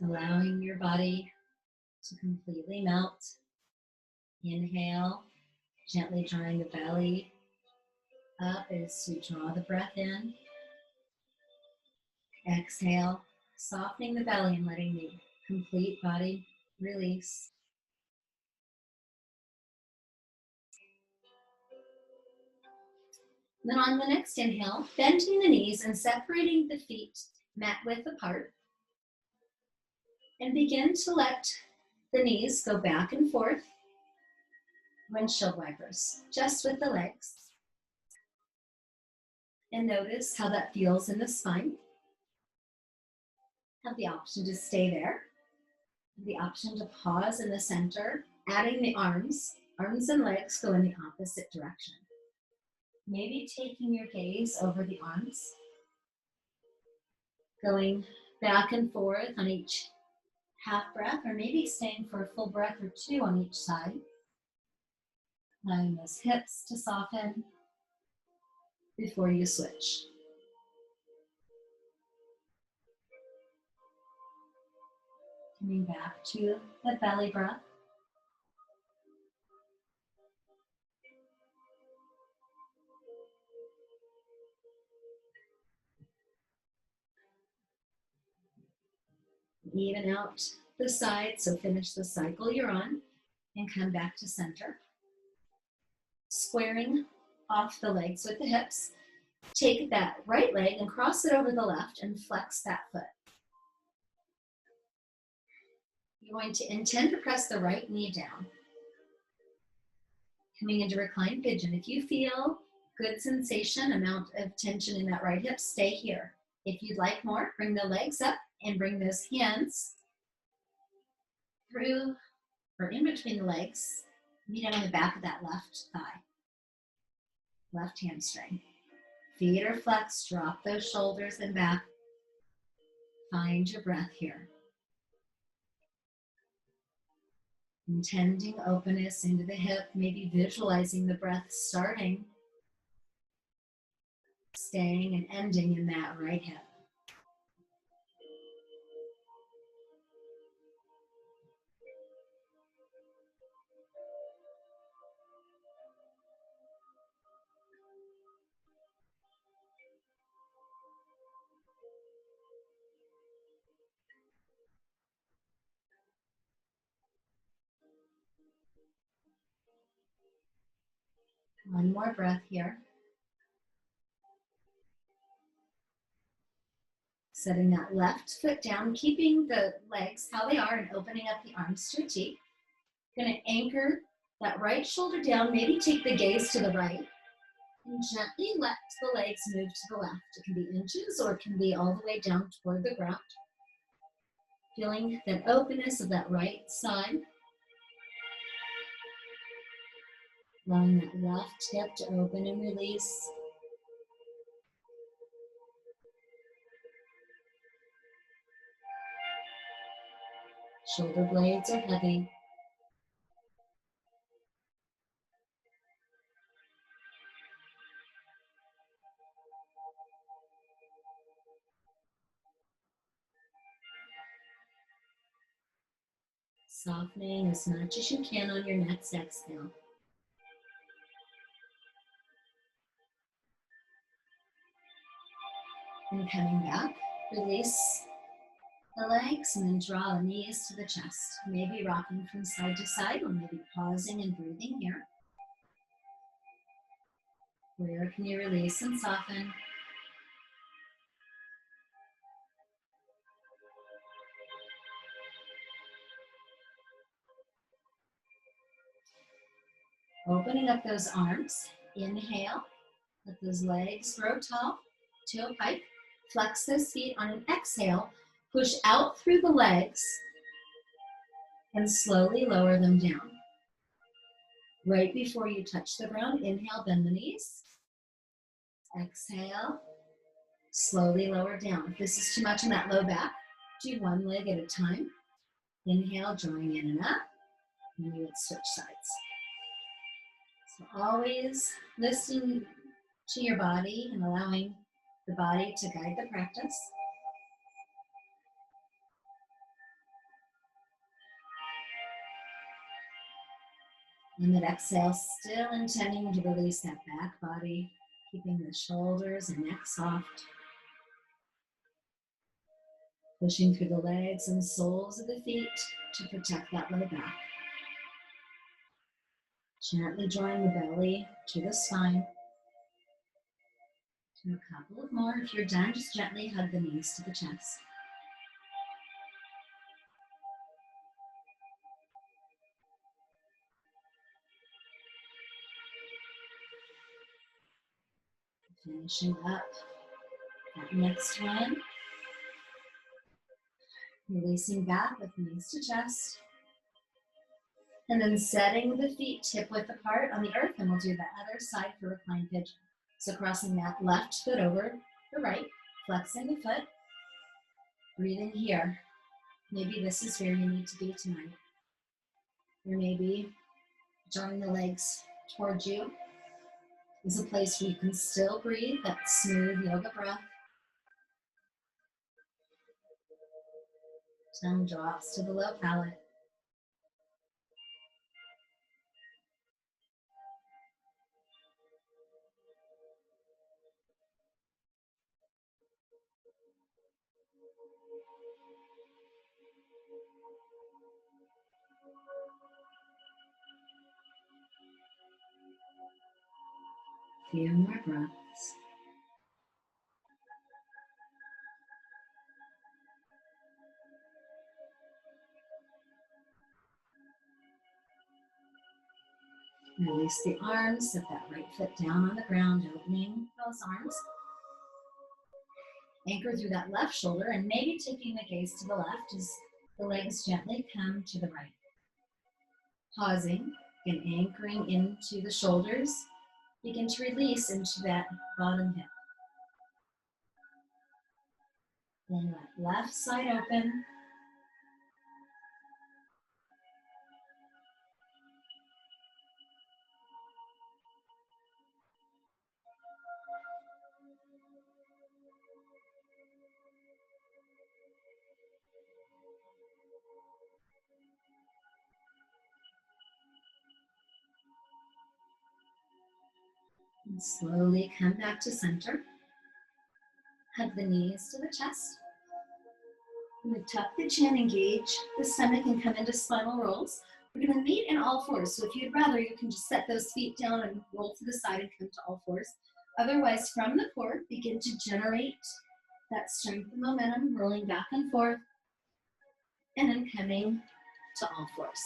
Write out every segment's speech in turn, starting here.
Allowing your body to completely melt. Inhale, gently drawing the belly up as you draw the breath in. Exhale, softening the belly and letting the complete body release. Then on the next inhale, bending the knees and separating the feet mat width apart. And begin to let the knees go back and forth. Windshield wipers, just with the legs. And notice how that feels in the spine. Have the option to stay there. The option to pause in the center, adding the arms. Arms and legs go in the opposite direction. Maybe taking your gaze over the arms, going back and forth on each half breath, or maybe staying for a full breath or two on each side. Allowing those hips to soften before you switch. Coming back to the belly breath. Even out the sides, so finish the cycle you're on and come back to center. Squaring off the legs with the hips. Take that right leg and cross it over the left and flex that foot. You're going to intend to press the right knee down. Coming into reclined pigeon. If you feel good sensation, amount of tension in that right hip, stay here. If you'd like more, bring the legs up and bring those hands through or in between the legs, meet on the back of that left thigh, left hamstring. Feet are flexed, drop those shoulders and back. Find your breath here. Intending openness into the hip, maybe visualizing the breath starting, staying and ending in that right hip. One more breath here. Setting that left foot down, keeping the legs how they are and opening up the arms to a T. Going to anchor that right shoulder down, maybe take the gaze to the right and gently let the legs move to the left. It can be inches or it can be all the way down toward the ground. Feeling that openness of that right side. Allowing that left hip to open and release. Shoulder blades are heavy. Softening as much as you can on your next exhale. And coming back, release the legs and then draw the knees to the chest. Maybe rocking from side to side or maybe pausing and breathing here. Where can you release and soften? Opening up those arms. Inhale. Let those legs grow tall. Toe pike. Flex those feet on an exhale. Push out through the legs and slowly lower them down. Right before you touch the ground, inhale, bend the knees. Exhale, slowly lower down. If this is too much on that low back, do one leg at a time. Inhale, drawing in and up, and you would switch sides. So always listening to your body and allowing the body to guide the practice. And then exhale, still intending to release that back body, keeping the shoulders and neck soft. Pushing through the legs and soles of the feet to protect that low back. Gently drawing the belly to the spine. Do a couple of more. If you're done, just gently hug the knees to the chest. Finishing up that next one. Releasing back with knees to chest. And then setting the feet hip width apart on the earth, and we'll do the other side for reclined pigeon. So crossing that left foot over the right, flexing the foot, breathing here. Maybe this is where you need to be tonight. Or maybe drawing the legs towards you is a place where you can still breathe, that smooth yoga breath. Tongue drops to the low palate. Few more breaths. Release the arms, set that right foot down on the ground, opening those arms. Anchor through that left shoulder and maybe taking the gaze to the left as the legs gently come to the right. Pausing and anchoring into the shoulders. Begin to release into that bottom hip. Then that left side open. And slowly come back to center. Hug the knees to the chest. I'm going to tuck the chin, engage the stomach, and come into spinal rolls. We're going to meet in all fours. So if you'd rather, you can just set those feet down and roll to the side and come to all fours. Otherwise, from the core, begin to generate that strength and momentum, rolling back and forth, and then coming to all fours.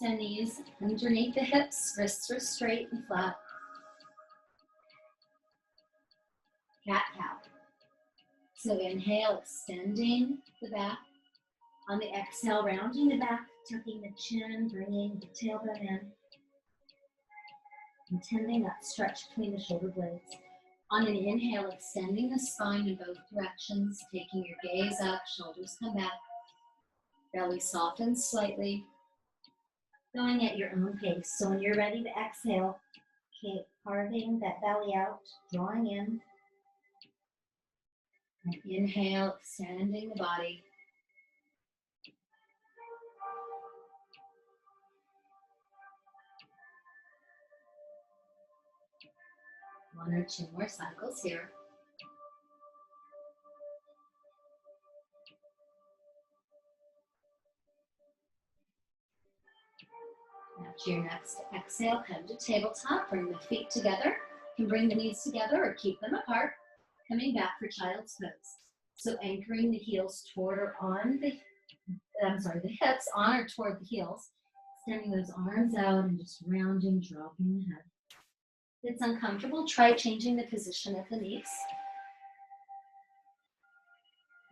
So knees underneath the hips, wrists are straight and flat. Cat-cow. So inhale, extending the back. On the exhale, rounding the back, tucking the chin, bringing the tailbone in. Intending that stretch between the shoulder blades. On an inhale, extending the spine in both directions, taking your gaze up, shoulders come back. Belly softens slightly. Going at your own pace. So when you're ready to exhale, keep carving that belly out, drawing in. And inhale, extending the body. One or two more cycles here. After your next exhale, come to tabletop. Bring the feet together. You can bring the knees together or keep them apart. Coming back for child's pose. So anchoring the heels toward or on the hips on or toward the heels. Extending those arms out and just rounding, dropping the head. If it's uncomfortable, try changing the position of the knees.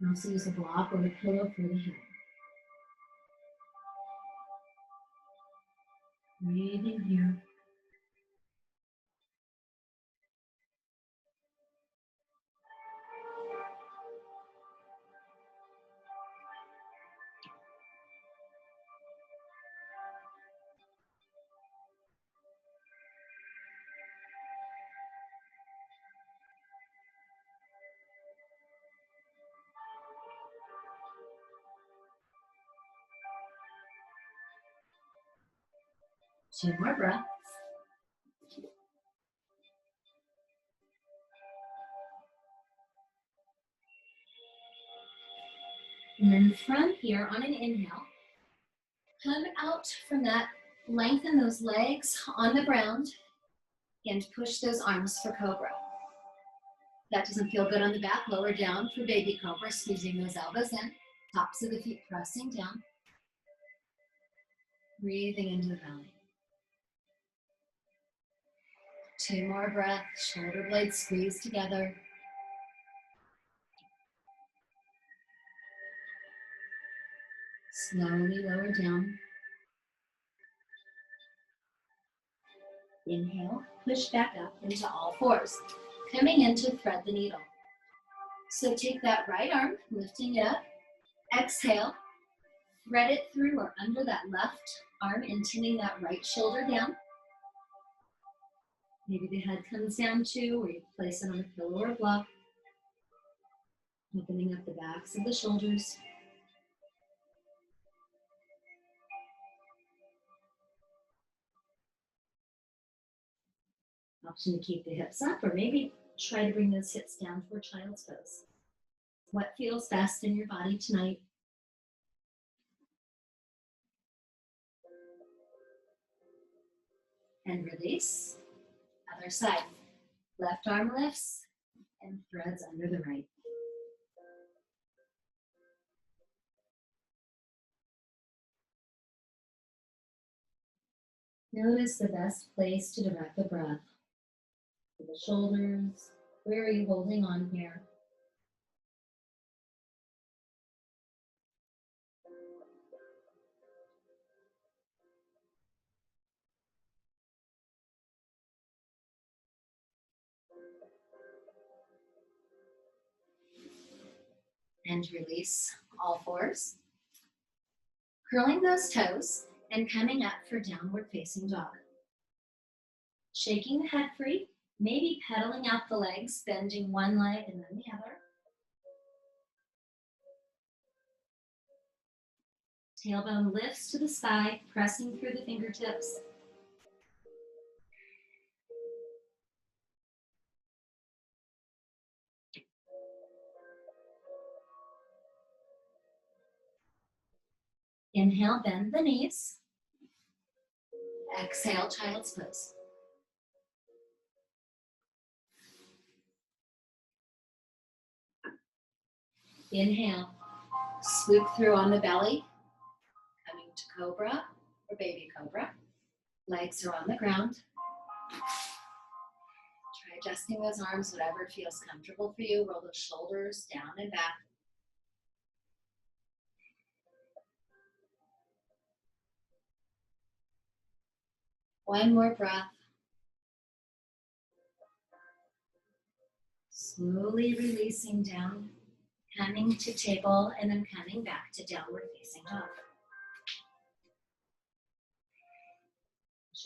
And also use a block or a pillow for the head. Breathing here. 2 more breaths. And then from here, on an inhale, come out from that, lengthen those legs on the ground, and push those arms for cobra. If that doesn't feel good on the back, lower down for baby cobra, squeezing those elbows in, tops of the feet pressing down, breathing into the belly. 2 more breaths, shoulder blades squeeze together. Slowly lower down. Inhale, push back up into all fours, coming in to thread the needle. So take that right arm, lifting it up. Exhale, thread it through or under that left arm, intending that right shoulder down. Maybe the head comes down too, or you place it on a pillow or a block. Opening up the backs of the shoulders. Option to keep the hips up, or maybe try to bring those hips down toward child's pose. What feels best in your body tonight? And release. Other side. Left arm lifts and threads under the right. Notice the best place to direct the breath. The shoulders. Where are you holding on here? And release all fours. Curling those toes and coming up for downward facing dog. Shaking the head free, maybe pedaling out the legs, bending one leg and then the other. Tailbone lifts to the sky, pressing through the fingertips. Inhale, bend the knees. Exhale, child's pose. Inhale, swoop through on the belly, coming to cobra or baby cobra. Legs are on the ground. Try adjusting those arms, whatever feels comfortable for you. Roll those shoulders down and back. One more breath. Slowly releasing down, coming to table, and then coming back to downward facing dog.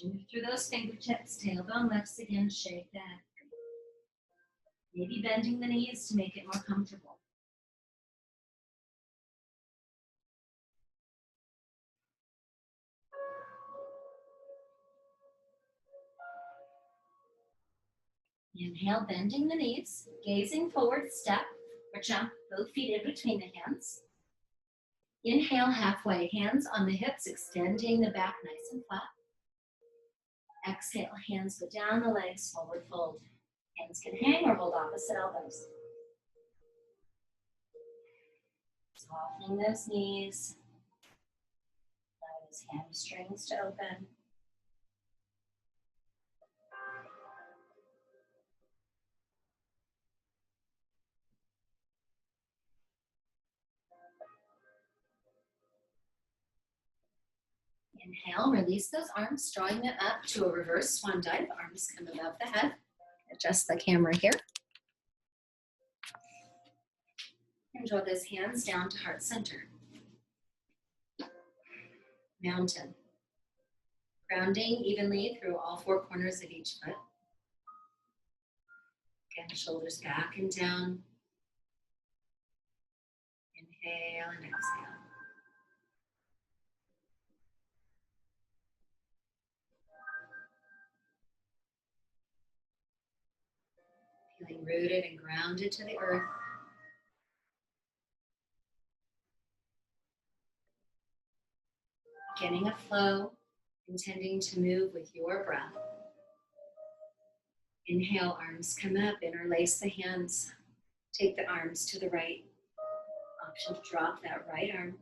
Move through those fingertips, tailbone lifts again, shake the head. Maybe bending the knees to make it more comfortable. Inhale, bending the knees, gazing forward, step or jump, both feet in between the hands. Inhale, halfway, hands on the hips, extending the back nice and flat. Exhale, hands go down the legs, forward fold. Hands can hang or hold opposite elbows. Softening those knees. Allow those hamstrings to open. Inhale, release those arms, drawing them up to a reverse swan dive. Arms come above the head. Adjust the camera here. And draw those hands down to heart center. Mountain. Grounding evenly through all four corners of each foot. Again, shoulders back and down. Inhale and exhale. Feeling rooted and grounded to the earth. Getting a flow, intending to move with your breath. Inhale, arms come up, interlace the hands. Take the arms to the right. Option to drop that right arm.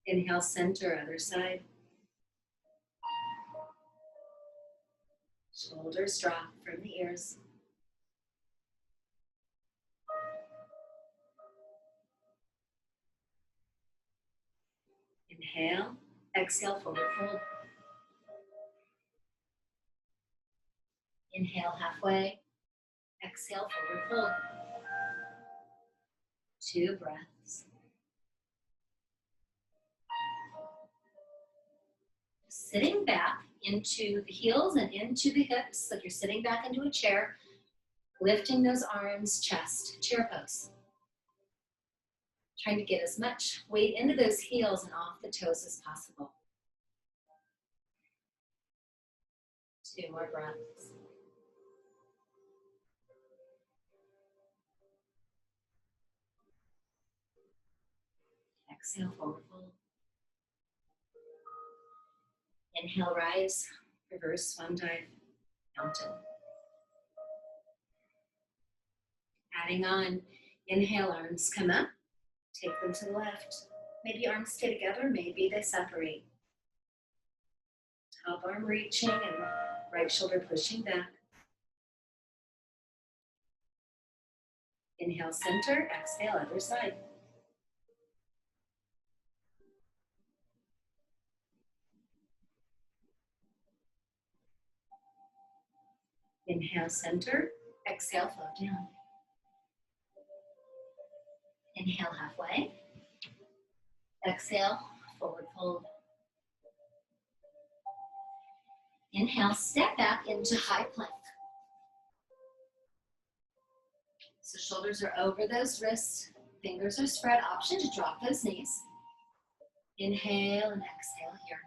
Inhale, center, other side. Shoulders drop from the ears. Inhale, exhale, forward fold. Inhale, halfway. Exhale, forward fold. 2 breaths. Sitting back into the heels and into the hips, like you're sitting back into a chair, lifting those arms, chest, chair pose. Trying to get as much weight into those heels and off the toes as possible. 2 more breaths. Exhale, forward fold. Inhale, rise, reverse swan dive, mountain. Adding on, inhale, arms come up, take them to the left. Maybe arms stay together, maybe they separate. Top arm reaching and right shoulder pushing back. Inhale, center, exhale, other side. Inhale, center, exhale, float down. Inhale, halfway. Exhale, forward fold. Inhale, step back into high plank. So shoulders are over those wrists, fingers are spread, option to drop those knees. Inhale and exhale here.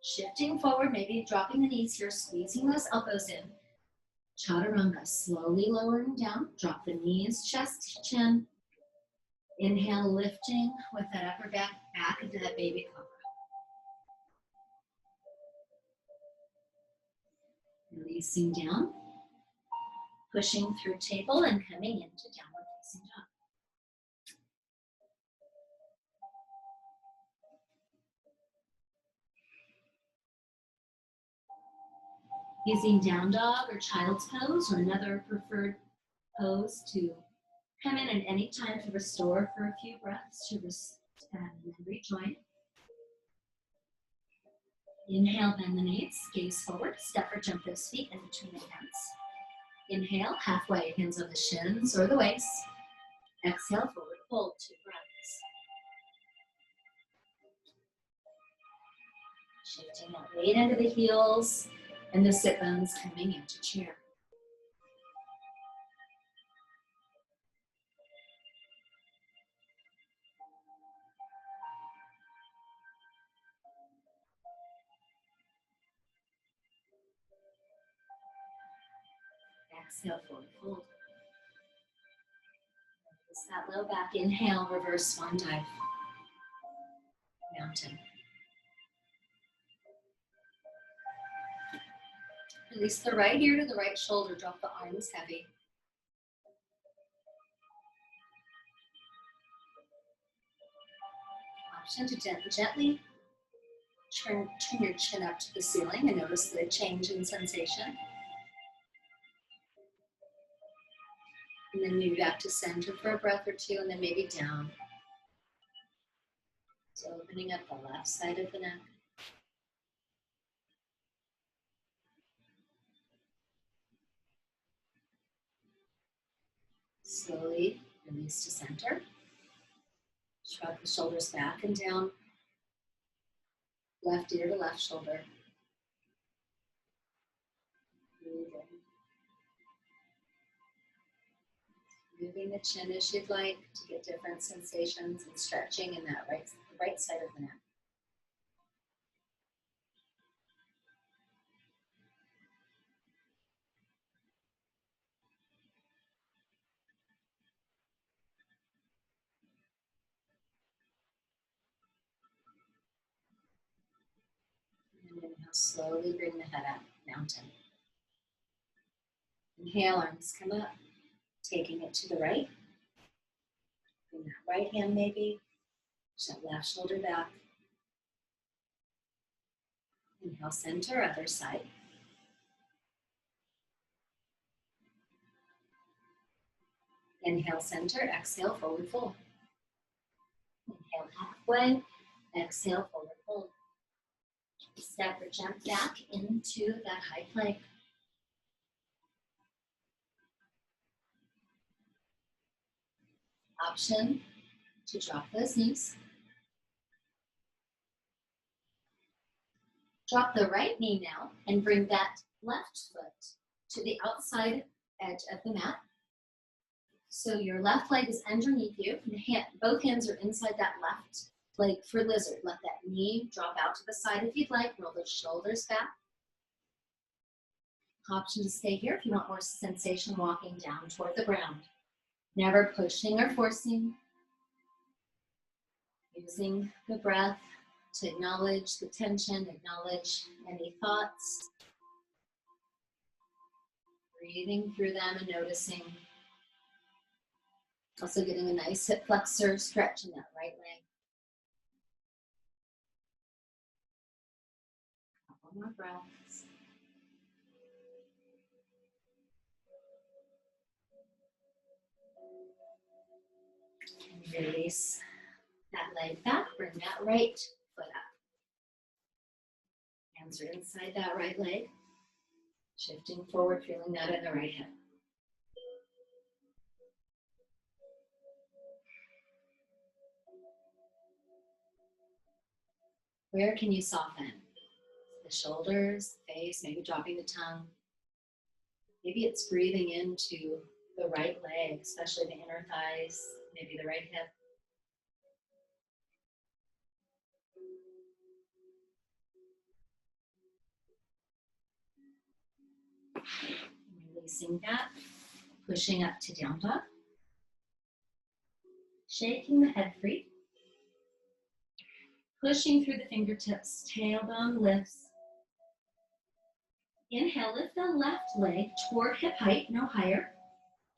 Shifting forward, maybe dropping the knees here, squeezing those elbows in. Chaturanga, slowly lowering down, drop the knees, chest, chin. Inhale, lifting with that upper back into that baby cobra. Releasing down, pushing through table and coming into downward facing dog. Using down dog or child's pose or another preferred pose to come in at any time to restore for a few breaths to and then rejoin. Inhale, bend the knees, gaze forward, step or jump those feet in between the hands. Inhale, halfway, hands on the shins or the waist. Exhale, forward fold, 2 breaths. Shifting that weight into the heels and the sit bones coming into chair. Exhale, forward fold. Release that low back. Inhale, reverse swan dive. Mountain. Release the right ear to the right shoulder. Drop the arms heavy. Option to gently turn your chin up to the ceiling and notice the change in sensation. And then maybe back to center for a breath or 2, and then maybe down. So opening up the left side of the neck. Slowly release to center. Shrug the shoulders back and down. Left ear to left shoulder. Breathe in. Moving the chin as you'd like to get different sensations and stretching in that right right side of the mat. And inhale, slowly bring the head up, mountain. Inhale, arms come up, taking it to the right. Bring that right hand maybe, push that left shoulder back. Inhale, center, other side. Inhale, center, exhale, forward fold. Inhale, halfway, exhale, forward fold. Step or jump back into that high plank. Option to drop those knees. Drop the right knee now and bring that left foot to the outside edge of the mat. So your left leg is underneath you. And both hands are inside that left leg for lizard. Let that knee drop out to the side if you'd like. Roll the shoulders back. Option to stay here if you want more sensation walking down toward the ground. Never pushing or forcing. Using the breath to acknowledge the tension, acknowledge any thoughts. Breathing through them and noticing. Also getting a nice hip flexor stretch in that right leg. Couple more breaths. And release that leg back, bring that right foot up. Hands are inside that right leg. Shifting forward, feeling that in the right hip. Where can you soften? The shoulders, the face, maybe dropping the tongue. Maybe it's breathing into the right leg, especially the inner thighs, maybe the right hip. Releasing that, pushing up to down dog. Shaking the head free. Pushing through the fingertips, tailbone lifts. Inhale, lift the left leg toward hip height, no higher.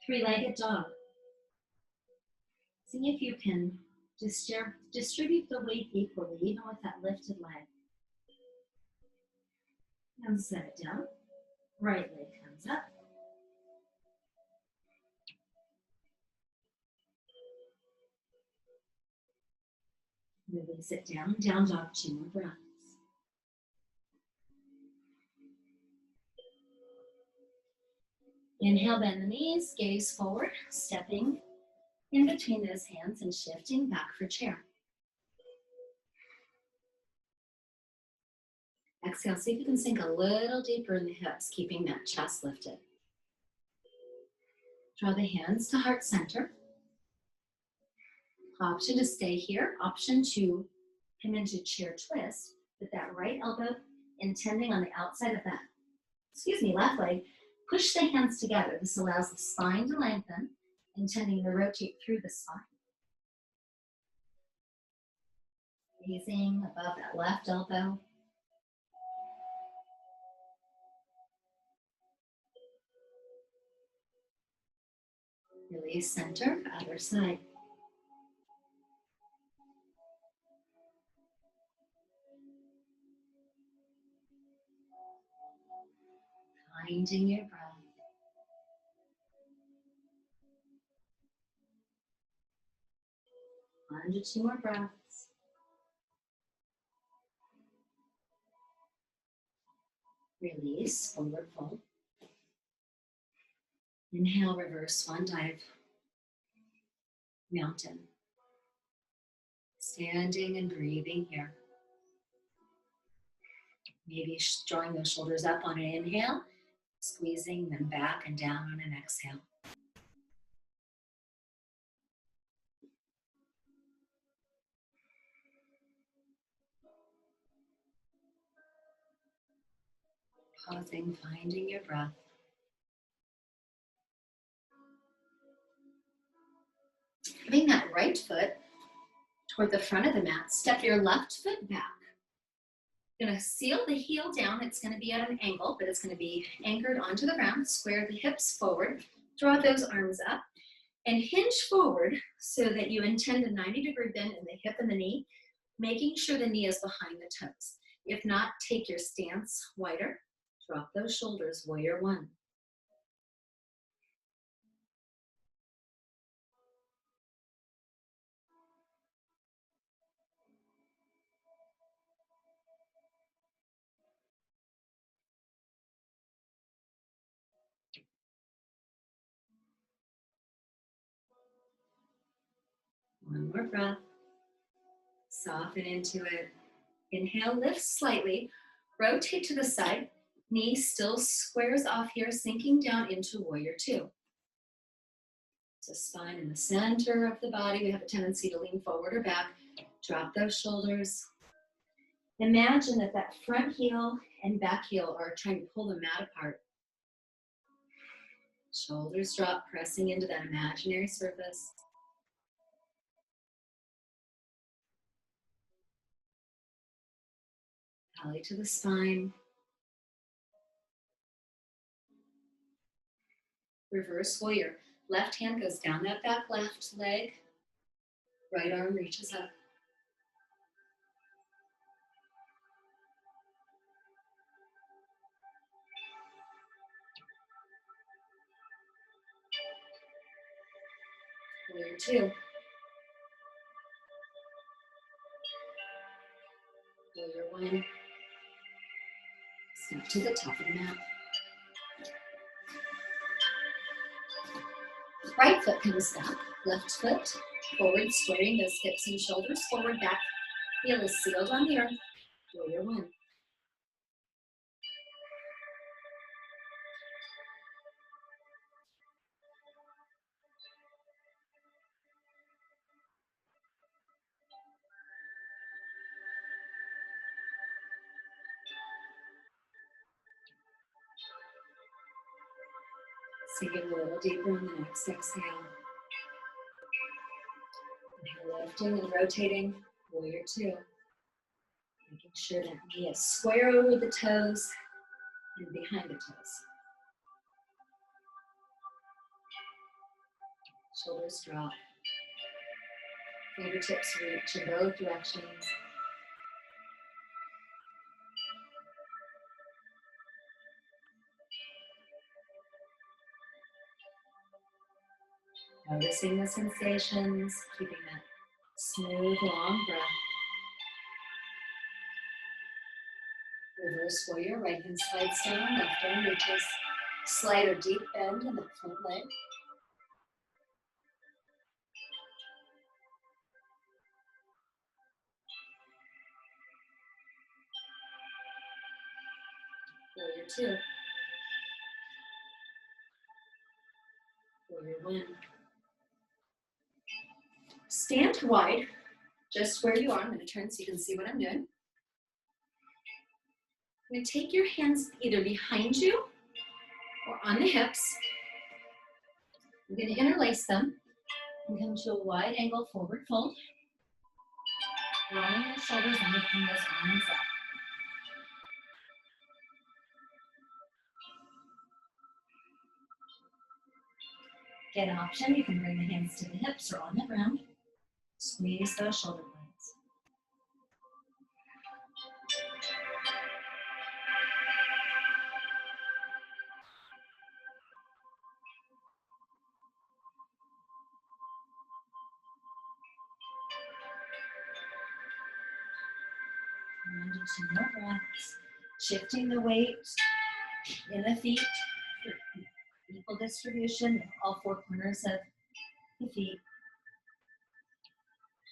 Three-legged dog. See if you can distribute the weight equally, even with that lifted leg. And set it down. Right leg comes up. Release it down. Down dog, 2 more breaths. Inhale, bend the knees, gaze forward, stepping in between those hands and shifting back for chair. Exhale, see if you can sink a little deeper in the hips, keeping that chest lifted. Draw the hands to heart center. Option to stay here. Option to come into chair twist with that right elbow intending on the outside of that, left leg. Push the hands together. This allows the spine to lengthen, intending to rotate through the spine. Raising above that left elbow. Release center, other side. Finding your breath. One to 2 more breaths. Release, forward fold. Inhale, reverse swan dive. Mountain. Standing and breathing here. Maybe drawing those shoulders up on an inhale, squeezing them back and down on an exhale. Pausing, finding your breath. Bring that right foot toward the front of the mat. Step your left foot back. You're going to seal the heel down. It's going to be at an angle, but it's going to be anchored onto the ground. Square the hips forward. Draw those arms up and hinge forward so that you intend a 90-degree bend in the hip and the knee, making sure the knee is behind the toes. If not, take your stance wider. Drop those shoulders, warrior one. One more breath. Soften into it. Inhale, lift slightly. Rotate to the side. Knee still squares off here, sinking down into warrior two. So spine in the center of the body. We have a tendency to lean forward or back. Drop those shoulders. Imagine that that front heel and back heel are trying to pull the mat apart. Shoulders drop, pressing into that imaginary surface. Belly to the spine. Reverse warrior. Left hand goes down that back left leg. Right arm reaches up. Warrior two. Warrior one. Step to the top of the mat. Right foot comes back. Left foot forward, squaring those hips and shoulders forward, back. Heel is sealed on the earth. Warrior one. Sinking a little deeper on the next exhale. Inhale, lifting and rotating. Warrior two. Making sure that knee is square over the toes and behind the toes. Shoulders drop. Fingertips reach in both directions. Noticing the sensations, keeping that smooth, long breath. Reverse warrior, right hand slides down, left arm reaches. Slight or deep bend in the front leg. Warrior two. Warrior one. Stand wide, just where you are. I'm going to turn so you can see what I'm doing. I'm going to take your hands either behind you or on the hips. I'm going to interlace them and come to a wide angle forward fold. Drawing the shoulders and lifting those arms up. Get an option, you can bring the hands to the hips or on the ground. Squeeze those shoulder blades. And into more breaths. Shifting the weight in the feet. Equal distribution of all four corners of the feet.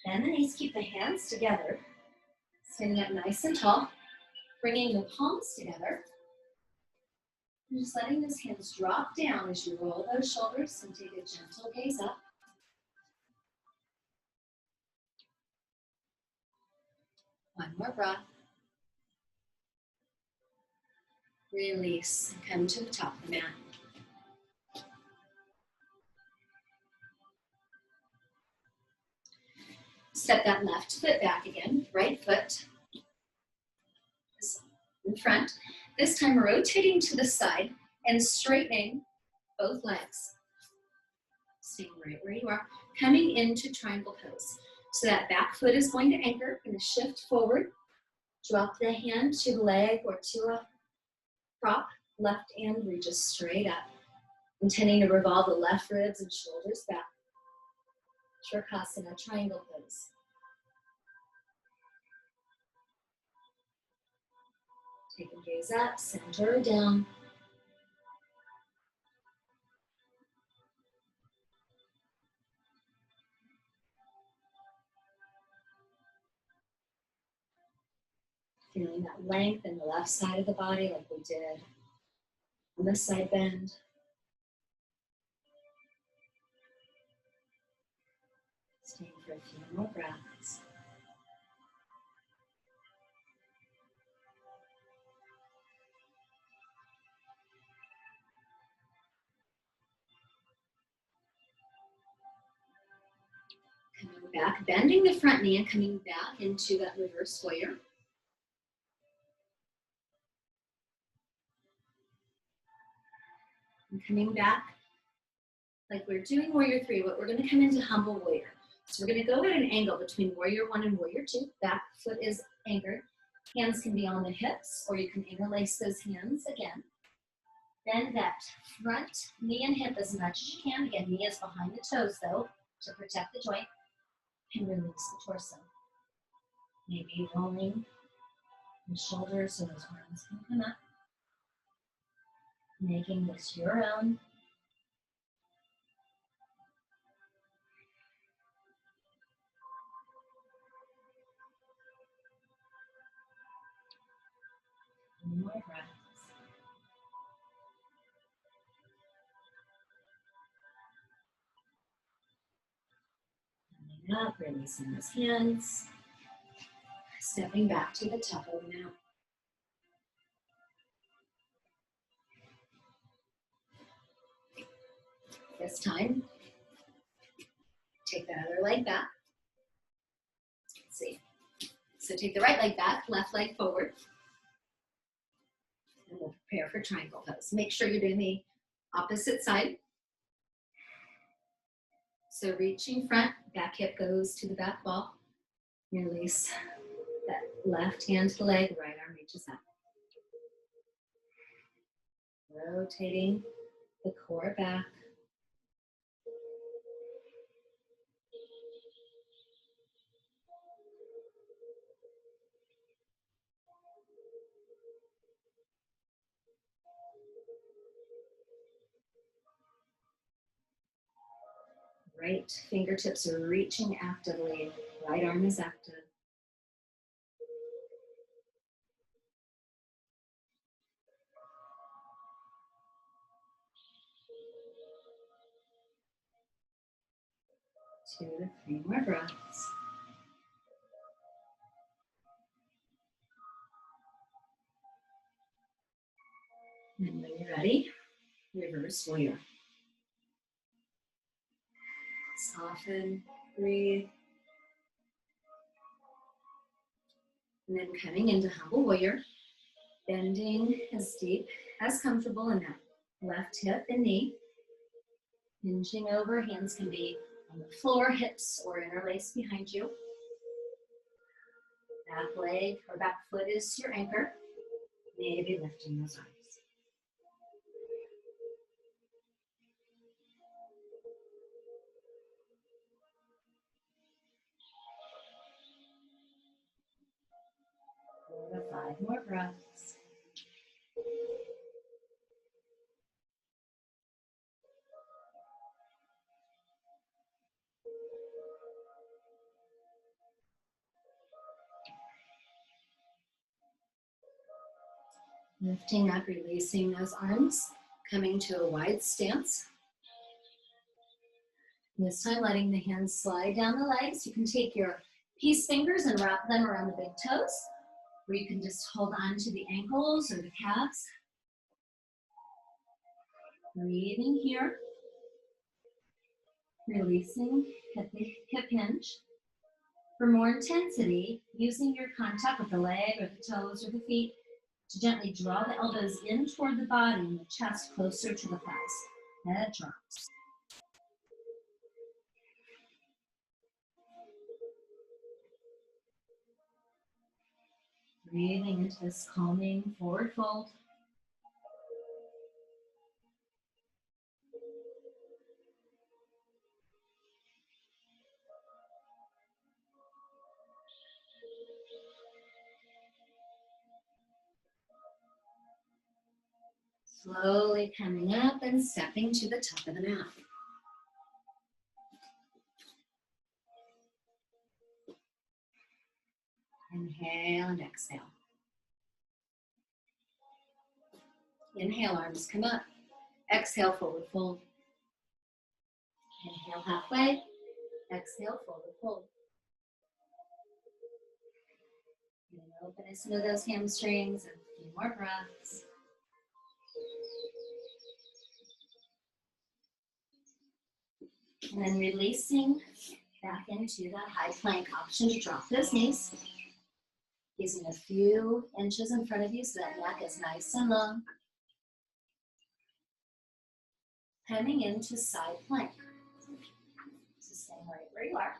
Bend the knees, keep the hands together. Standing up nice and tall. Bringing the palms together. And just letting those hands drop down as you roll those shoulders and take a gentle gaze up. One more breath. Release and come to the top of the mat. Step that left foot back again, right foot is in front. This time rotating to the side and straightening both legs. Staying right where you are, coming into triangle pose. So that back foot is going to anchor, going to shift forward, drop the hand to the leg or to a prop, left hand reaches straight up, intending to revolve the left ribs and shoulders back. Shavasana, triangle pose. Take a gaze up, center down. Feeling that length in the left side of the body like we did on the side bend. Staying for a few more breaths. Coming back, bending the front knee and coming back into that reverse warrior. And coming back like we're doing warrior 3, but we're going to come into humble warrior. So we're going to go at an angle between warrior 1 and warrior 2. Back foot is anchored. Hands can be on the hips, or you can interlace those hands again. Bend that front knee and hip as much as you can. Again, knee is behind the toes though, to protect the joint. And release the torso. Maybe rolling the shoulders so those arms can come up. Making this your own. More breaths. Coming up, releasing those hands. Stepping back to the top of the mat. This time, take that other leg back. Let's see. So take the right leg back, left leg forward. And we'll prepare for triangle pose. Make sure you're doing the opposite side. So reaching front, back hip goes to the back wall. Release that left hand to the leg, right arm reaches up. Rotating the core back. Right fingertips are reaching actively. Right arm is active. Two to three more breaths. And when you're ready, reverse warrior. Soften, breathe. And then coming into humble warrior, bending as deep as comfortable in that left hip and knee. Hinging over, hands can be on the floor, hips, or interlaced behind you. Back leg or back foot is your anchor. Maybe lifting those arms. Four to five more breaths. Lifting up, releasing those arms, coming to a wide stance. This time, letting the hands slide down the legs. You can take your peace fingers and wrap them around the big toes, or you can just hold on to the ankles or the calves. Breathing here, releasing at the hip hinge. For more intensity, using your contact with the leg or the toes or the feet to gently draw the elbows in toward the body and the chest closer to the thighs. Head drops. Breathing into this calming forward fold. Slowly coming up and stepping to the top of the mat. Inhale and exhale. Inhale, arms come up. Exhale, forward fold. Inhale, halfway. Exhale, forward fold. Getting openness into those hamstrings and a few more breaths. And then releasing back into that high plank option to drop those knees. Using a few inches in front of you so that neck is nice and long. Coming into side plank. So staying right where you are.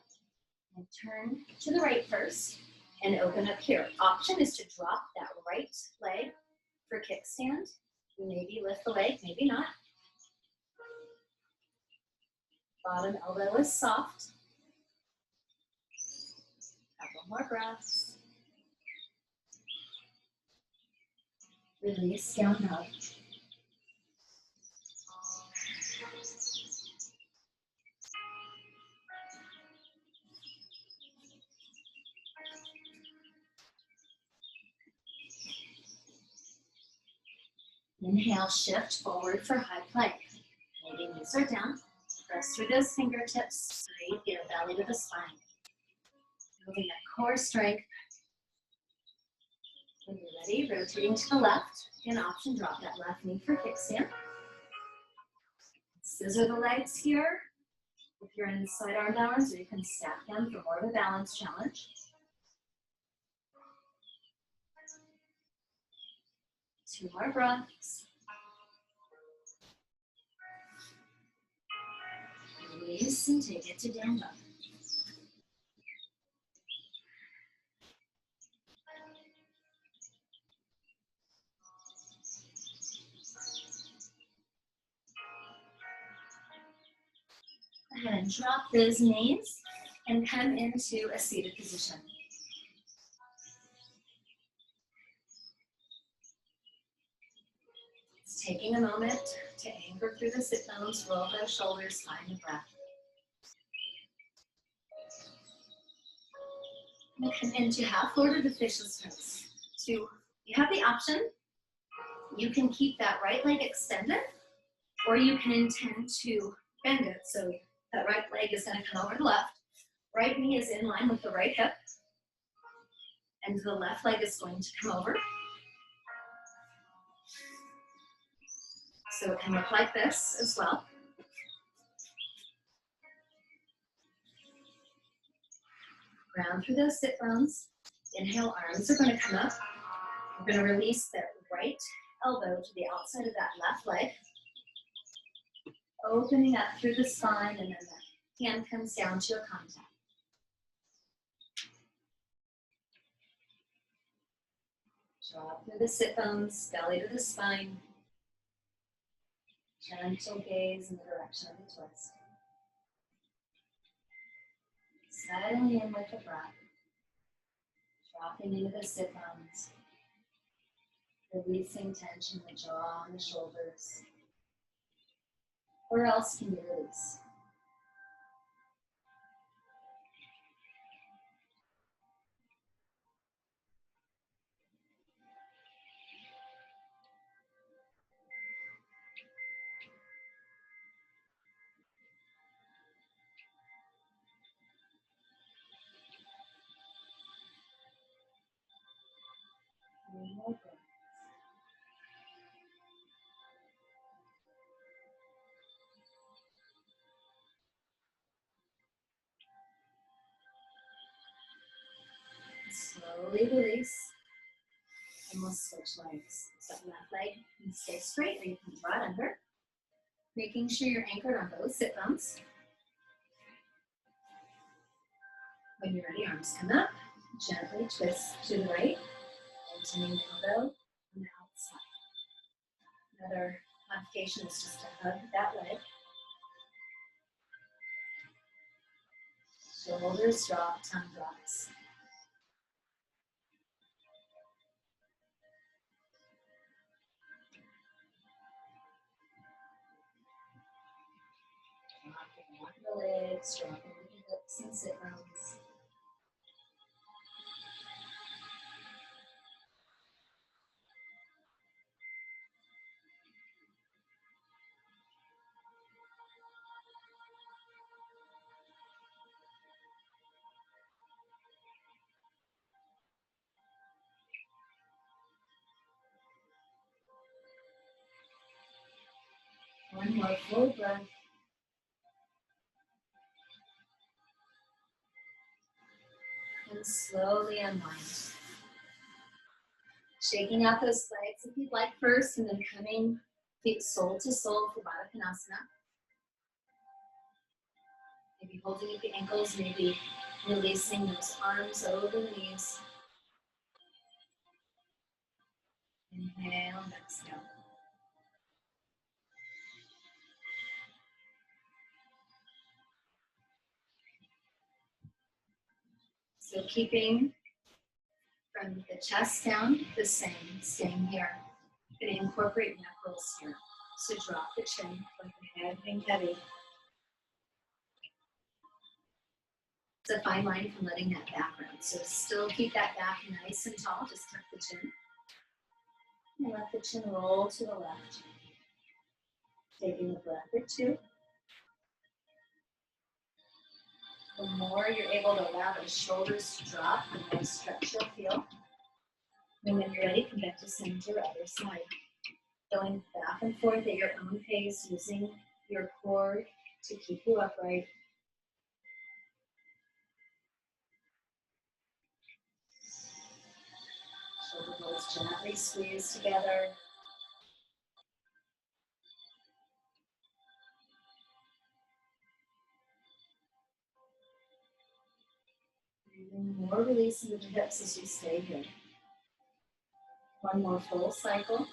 And turn to the right first and open up here. Option is to drop that right leg for kickstand. You maybe lift the leg, maybe not. Bottom elbow is soft. Couple more breaths. Release, down dog. Inhale, shift forward for high plank. Maybe knees are down. Press through those fingertips. Breathe your belly to the spine. Moving that core strength. When you're ready, rotating to the left. An option, drop that left knee for kickstand. Scissor the legs here. If you're in side arm balance, or you can stack them for more of a balance challenge. Two more breaths. Release and take it to down dog. Go ahead and drop those knees and come into a seated position. It's taking a moment to anchor through the sit bones, roll those shoulders, find the breath. I'm going to come into half forward to fisher's pose. So you have the option. You can keep that right leg extended, or you can intend to bend it. So that right leg is going to come over the left. Right knee is in line with the right hip. And the left leg is going to come over. So it can look like this as well. Ground through those sit bones. Inhale, arms are going to come up. We're going to release the right elbow to the outside of that left leg. Opening up through the spine, and then the hand comes down to a contact. Drop through the sit bones, belly to the spine. Gentle gaze in the direction of the twist. Settling in with the breath. Dropping into the sit bones. Releasing tension in the jaw and the shoulders. Where else can you release? slowly release, and we'll switch legs. So left leg can stay straight, or you can draw it under, making sure you're anchored on both sit bones. When you're ready, arms come up, gently twist to the right, lengthening the elbow on the outside. Another modification is just to hug that leg. Shoulders drop, tongue drops. Dropping the legs, dropping the hips and sit bones. One more full breath. And slowly unwind. Shaking out those legs if you'd like first, and then coming feet sole to sole for Baddha Konasana. Maybe holding at the ankles, maybe releasing those arms over the knees. Inhale and exhale. So keeping from the chest down the same, staying here. You're going to incorporate neck rolls here. So drop the chin, let the head hang heavy. It's a fine line from letting that back round. So still keep that back nice and tall, just tuck the chin. And let the chin roll to the left. Taking a breath or two. The more you're able to allow those shoulders to drop, the more stretch you'll feel. And when you're ready, come back to center, other side. Going back and forth at your own pace, using your core to keep you upright. Shoulder blades gently squeeze together. And more release into the hips as you stay here. One more full cycle.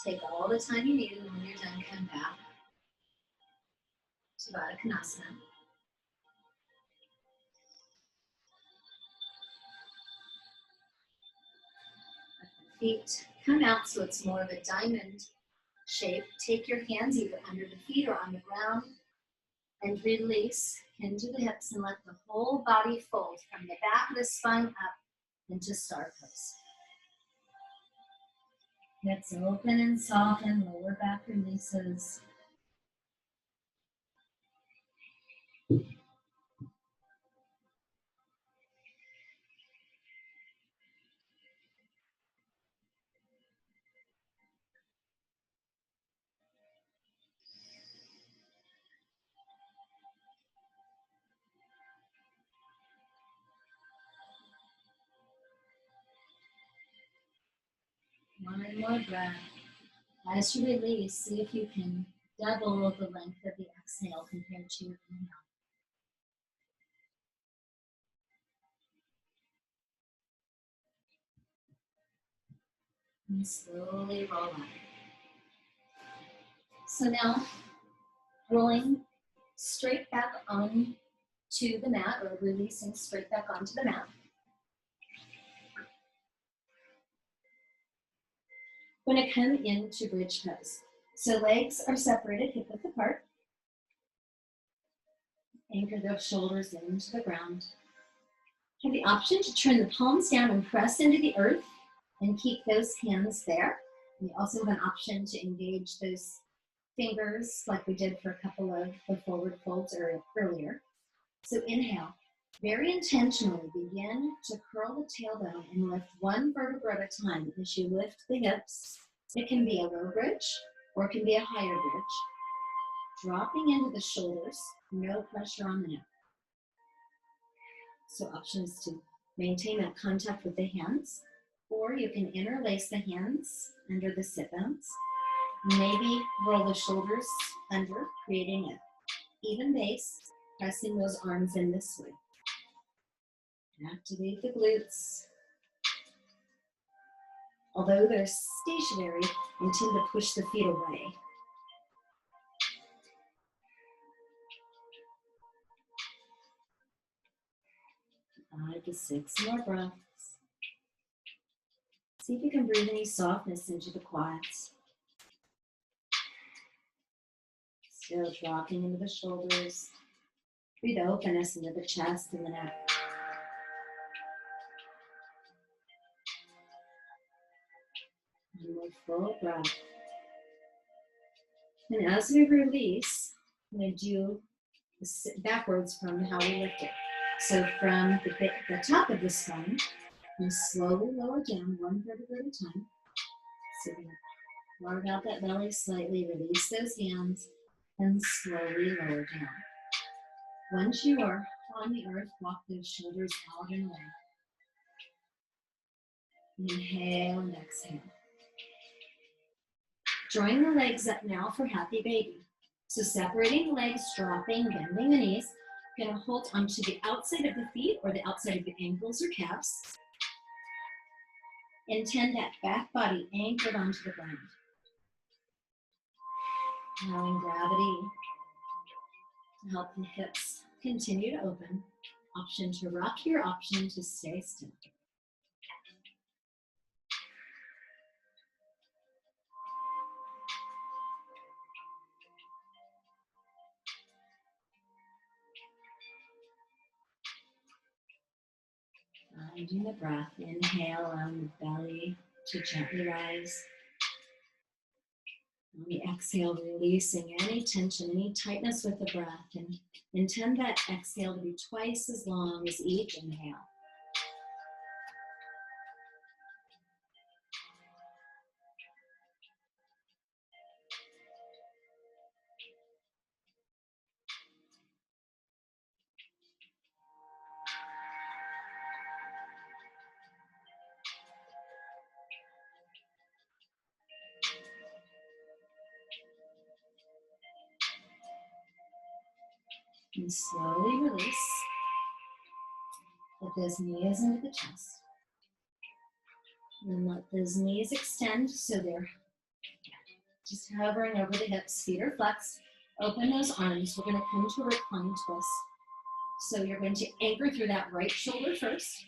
Take all the time you need, and when you're done, come back to Baddha Konasana. Feet come out so it's more of a diamond shape. Take your hands either under the feet or on the ground and release into the hips and let the whole body fold from the back of the spine up into star pose. Hips open and soften, lower back releases. One more breath. As you release, see if you can double the length of the exhale compared to your inhale. And slowly roll up. So now, rolling straight back on to the mat, or releasing straight back onto the mat. We're going to come into bridge pose. So legs are separated, hip width apart. Anchor those shoulders into the ground. Have the option to turn the palms down and press into the earth and keep those hands there. And you also have an option to engage those fingers like we did for a couple of the forward folds earlier. So inhale. Very intentionally begin to curl the tailbone and lift one vertebra at a time as you lift the hips. It can be a low bridge, or it can be a higher bridge. Dropping into the shoulders, no pressure on the neck. So options to maintain that contact with the hands, or you can interlace the hands under the sit bones. Maybe roll the shoulders under, creating an even base, pressing those arms in this way. Activate the glutes. Although they're stationary, and tend to push the feet away. 5 to 6 more breaths. See if you can breathe any softness into the quads. Still dropping into the shoulders. Breathe openness into the chest and the neck. One more full breath. And as we release, I'm going to do backwards from how we lifted. So from the top of the spine, and slowly lower down, 1 vertebra at a time. So we're going to carve out that belly slightly, release those hands, and slowly lower down. Once you are on the earth, walk those shoulders out and away. Inhale and exhale. Drawing the legs up now for happy baby. So separating the legs, dropping, bending the knees. You're going to hold onto the outside of the feet or the outside of the ankles or calves. Intend that back body anchored onto the ground. Allowing gravity to help the hips continue to open. Option to rock your option to stay still. Finding the breath. Inhale, allowing the belly to gently rise. On the exhale, releasing any tension, any tightness with the breath, and intend that exhale to be twice as long as each inhale. And slowly release. Let those knees into the chest. And let those knees extend so they're just hovering over the hips. Feet are flexed. Open those arms. We're going to come to a reclined twist. So you're going to anchor through that right shoulder first.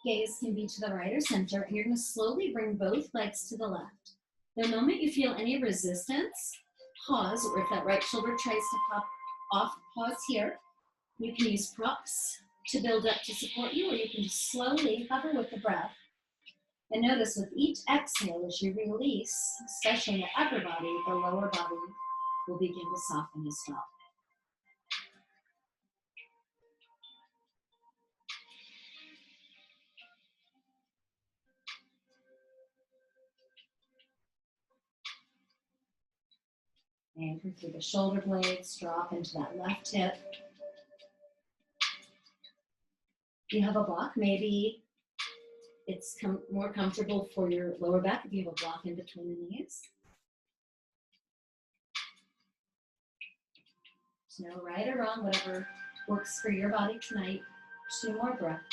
Gaze can be to the right or center. And you're going to slowly bring both legs to the left. The moment you feel any resistance, pause, or if that right shoulder tries to pop off, pause here. You can use props to build up to support you, or you can just slowly hover with the breath. And notice with each exhale, as you release, especially in the upper body, the lower body will begin to soften as well. Anchor through the shoulder blades, drop into that left hip. If you have a block, maybe it's more comfortable for your lower back if you have a block in between the knees. There's no right or wrong, whatever works for your body tonight. 2 more breaths.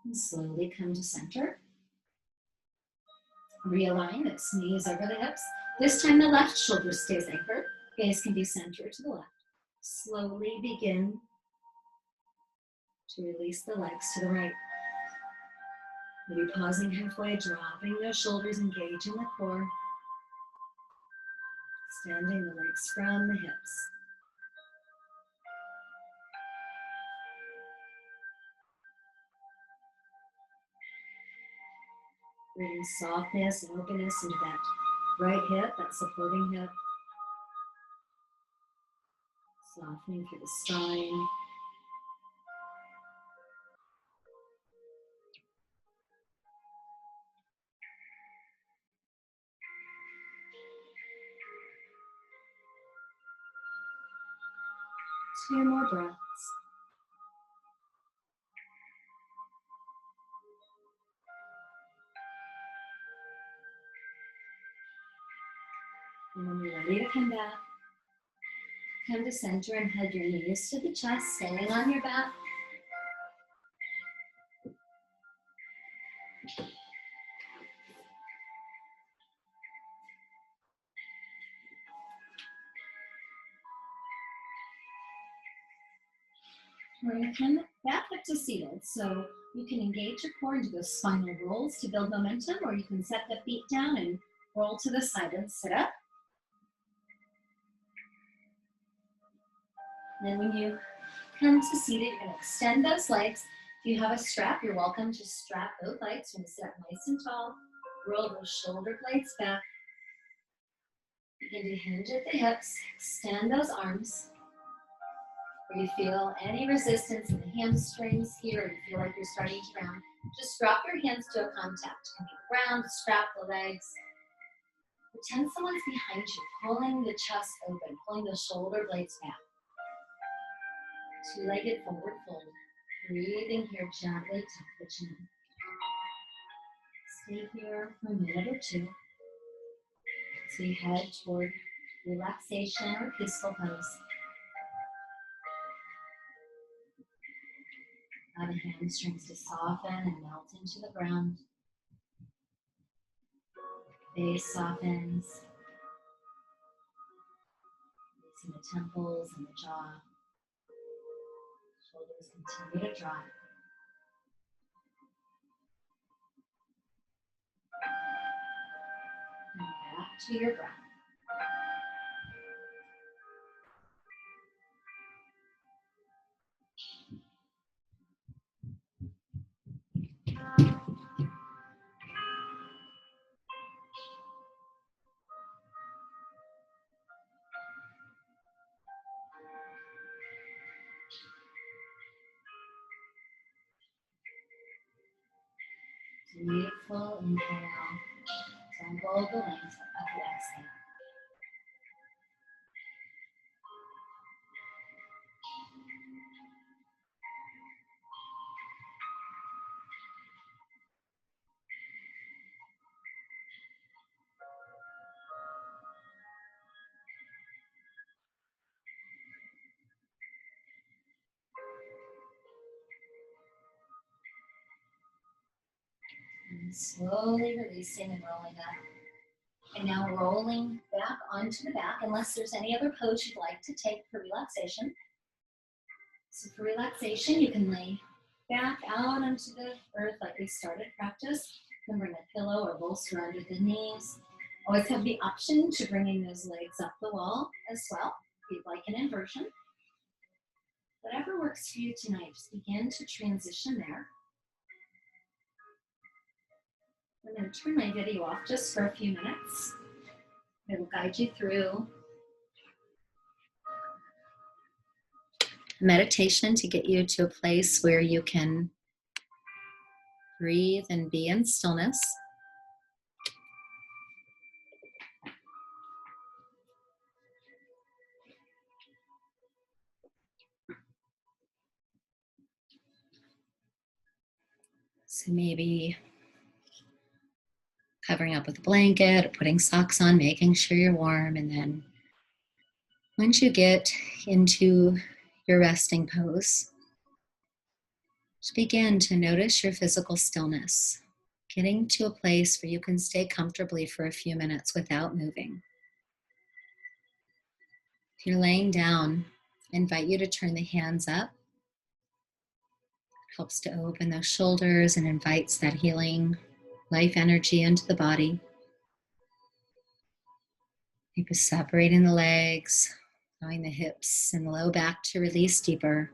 And slowly come to center. Realign those knees over the hips. This time the left shoulder stays anchored. Gaze can be centered to the left. Slowly begin to release the legs to the right. Maybe pausing halfway, dropping those shoulders, engaging the core. Extending the legs from the hips. Bringing softness and openness into that right hip, that supporting hip. Softening through the spine. Two more breaths. And when you're ready to come back, come to center and head your knees to the chest, staying on your back. We're going to come back up to seated. So you can engage your core and do those spinal rolls to build momentum, or you can set the feet down and roll to the side and sit up. And then when you come to seated, you're going to extend those legs. If you have a strap, you're welcome to strap both legs. You're going to sit up nice and tall. Roll those shoulder blades back. Begin to hinge at the hips. Extend those arms. Where you feel any resistance in the hamstrings here, or you feel like you're starting to round, just drop your hands to a contact. It can be the ground, strap the legs. Pretend someone's behind you, pulling the chest open, pulling the shoulder blades back. Two-legged forward fold. Breathing here gently, tuck the chin. Stay here for a minute or two as we head toward relaxation or peaceful pose. Allow the hamstrings to soften and melt into the ground. Face softens. Releasing the temples and the jaw. Shoulders continue to drop. And back to your breath. Deep full inhale. Double the length of the exhale. And slowly releasing and rolling up. And now rolling back onto the back, unless there's any other pose you'd like to take for relaxation. So for relaxation, you can lay back out onto the earth like we started practice. You can bring a pillow or bolster under the knees. Always have the option to bringing those legs up the wall as well, if you'd like an inversion. Whatever works for you tonight, just begin to transition there. I'm going to turn my video off just for a few minutes. It will guide you through meditation to get you to a place where you can breathe and be in stillness. So maybe covering up with a blanket or putting socks on, making sure you're warm. And then once you get into your resting pose, just begin to notice your physical stillness, getting to a place where you can stay comfortably for a few minutes without moving. If you're laying down, I invite you to turn the hands up. It helps to open those shoulders and invites that healing life energy into the body. Maybe separating the legs, allowing the hips and the low back to release deeper.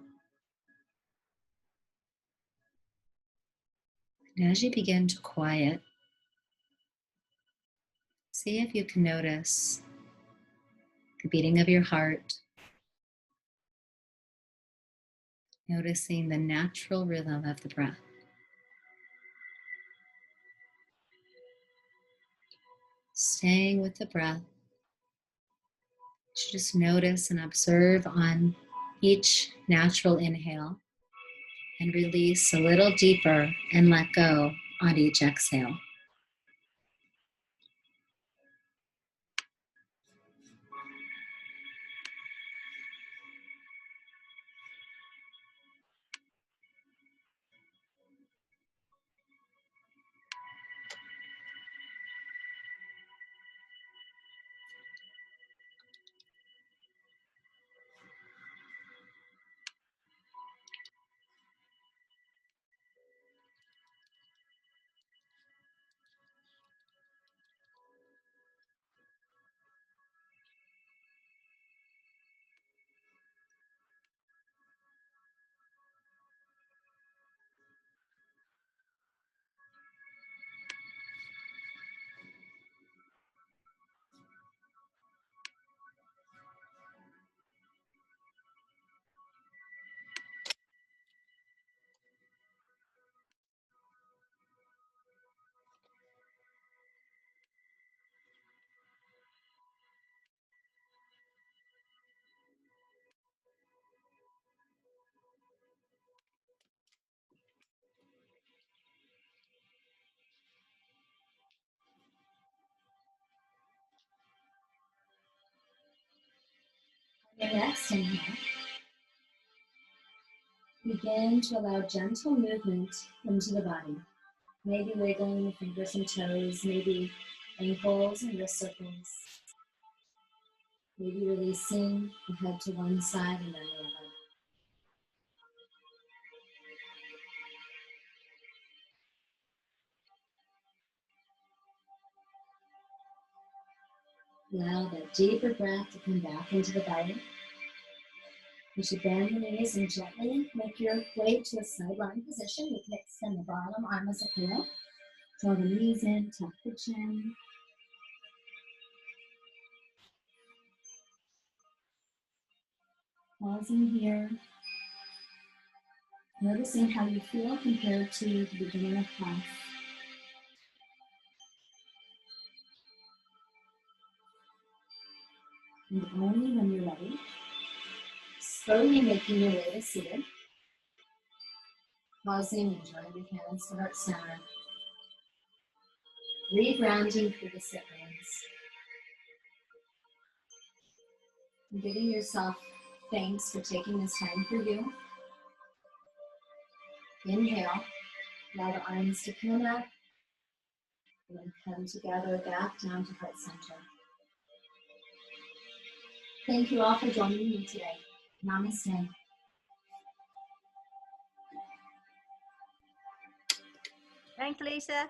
And as you begin to quiet, see if you can notice the beating of your heart, Noticing the natural rhythm of the breath. Staying with the breath. Just notice and observe on each natural inhale and release a little deeper and let go on each exhale. Your next inhale, begin to allow gentle movement into the body. Maybe wiggling the fingers and toes, maybe ankles and wrist circles. Maybe releasing the head to one side and then the other. Allow that deeper breath to come back into the belly. You should bend the knees and gently make your way to a side lying position. You can extend the bottom arm as a pillow. Draw the knees in, tuck the chin. Pausing here. Noticing how you feel compared to the beginning of class. And only when you're ready, slowly making your way to seated. Pausing and drawing your hands to heart center. Regrounding through the sit bones. And giving yourself thanks for taking this time for you. Inhale. Allow the arms to come up. And then come together back down to heart center. Thank you all for joining me today. Namaste. Thanks, Lisa.